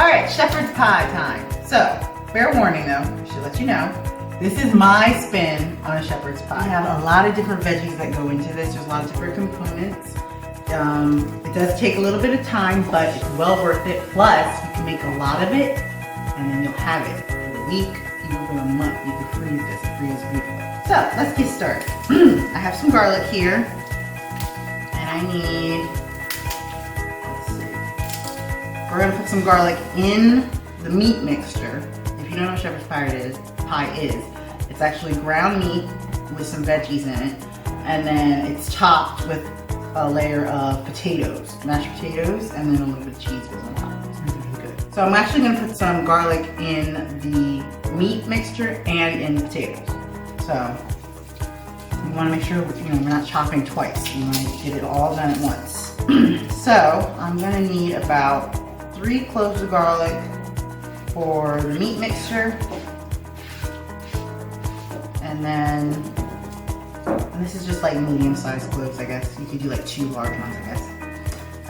All right, shepherd's pie time. So, fair warning though, I should let you know. This is my spin on a shepherd's pie. I have a lot of different veggies that go into this. There's a lot of different components. It does take a little bit of time, but it's well worth it. Plus, you can make a lot of it, and then you'll have it for a week, even for a month. You can freeze this. It freezes beautifully. So, let's get started. I have some garlic here, and I need, let's see. We're gonna put some garlic in the meat mixture. If you don't know what shepherd's pie is, it's actually ground meat with some veggies in it, and then it's topped with a layer of potatoes, mashed potatoes, and then a little bit of cheese goes on top. It's really good. So I'm actually gonna put some garlic in the meat mixture and in the potatoes. So you wanna make sure we're not chopping twice. You wanna get it all done at once. So I'm gonna need about 3 cloves of garlic for the meat mixture. And then, this is just like medium-sized cloves, I guess. You could do like 2 large ones, I guess.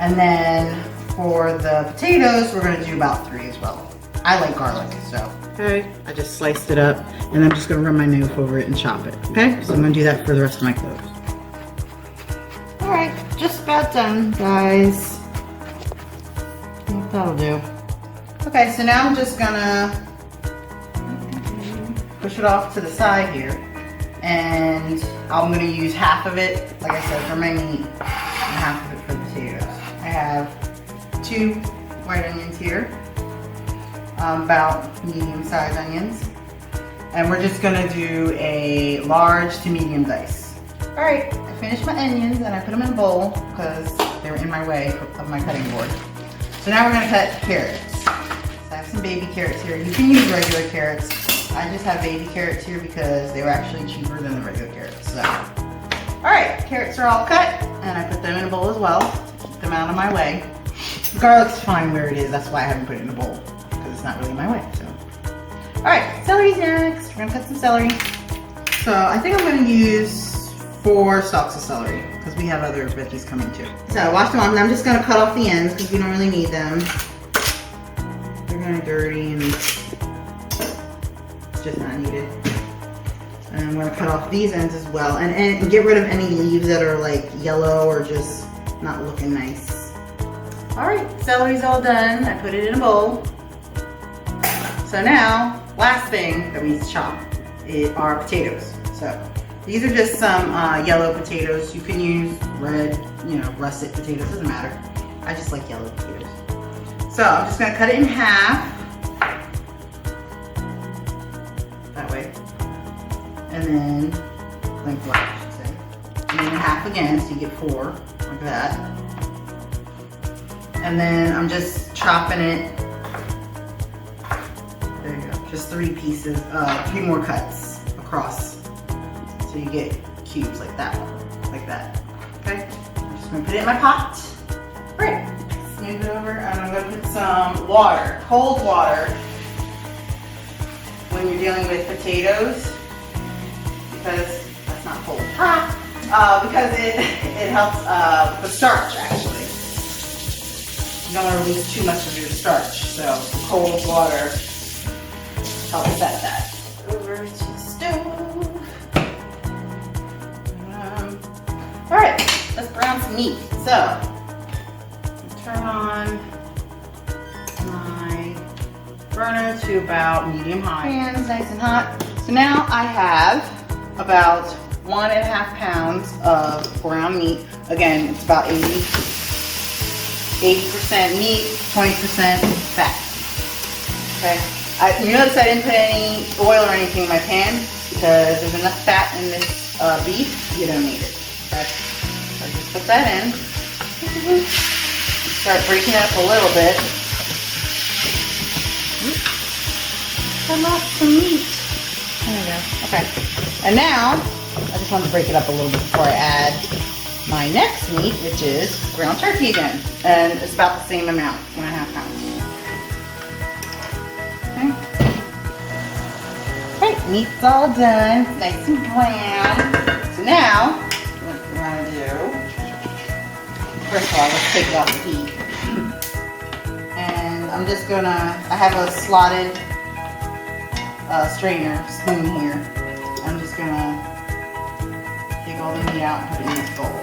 And then for the potatoes, we're gonna do about 3 as well. I like garlic, so. Okay, I just sliced it up, and I'm just gonna run my knife over it and chop it, okay? So I'm gonna do that for the rest of my cloves. All right, just about done, guys. I think that'll do. Okay, so now I'm just gonna push it off to the side here. And I'm gonna use half of it, like I said, for my meat, and half of it for the potatoes. I have 2 white onions here, about medium-sized onions. And we're just gonna do a large to medium dice. All right, I finished my onions and I put them in a bowl because they were in my way of my cutting board. So now we're gonna cut carrots. So I have some baby carrots here. You can use regular carrots. I just have baby carrots here because they were actually cheaper than the regular carrots. So, all right, carrots are all cut, and I put them in a bowl as well to keep them out of my way. The garlic's fine where it is. That's why I haven't put it in a bowl because it's not really in my way. So, all right, celery's next. We're gonna cut some celery. So I think I'm gonna use 4 stalks of celery because we have other veggies coming too. So I washed them off, and I'm just gonna cut off the ends because we don't really need them. They're kind of dirty and just not needed. And I'm gonna cut off these ends as well and get rid of any leaves that are like yellow or just not looking nice. All right, celery's all done. I put it in a bowl. So now, last thing that we need to chop are potatoes. So these are just some yellow potatoes. You can use red, russet potatoes, doesn't matter. I just like yellow potatoes. So I'm just gonna cut it in half. And then lengthwise, I should say. And then half again, so you get 4, like that. And then I'm just chopping it. There you go. Just 3 pieces, 3 more cuts across. So you get cubes like that, like that. Okay? I'm just gonna put it in my pot. All right, smooth it over, and I'm gonna put some water, cold water, when you're dealing with potatoes. Because that's not cold. Because it helps the starch actually. You don't want to release too much of your starch, so cold water helps set that. Over to the stove. All right, let's brown some meat. So turn on my burner to about medium high. Pan's nice and hot. So now I have about 1.5 pounds of ground meat. Again, it's about 80% meat, 20% fat. Okay. You notice I didn't put any oil or anything in my pan because there's enough fat in this beef. You don't need it. Okay. So just put that in. Start breaking it up a little bit. I lost some meat. There we go. Okay. And now, I just wanted to break it up a little bit before I add my next meat, which is ground turkey again. And it's about the same amount, 1.5 pounds. Okay. Right, meat's all done. It's nice and brown. So now, what we want to do, first of all, let's take it off the heat. And I'm I'm just gonna, I have a slotted spoon here. I'm just gonna take all the meat out and put it in this bowl.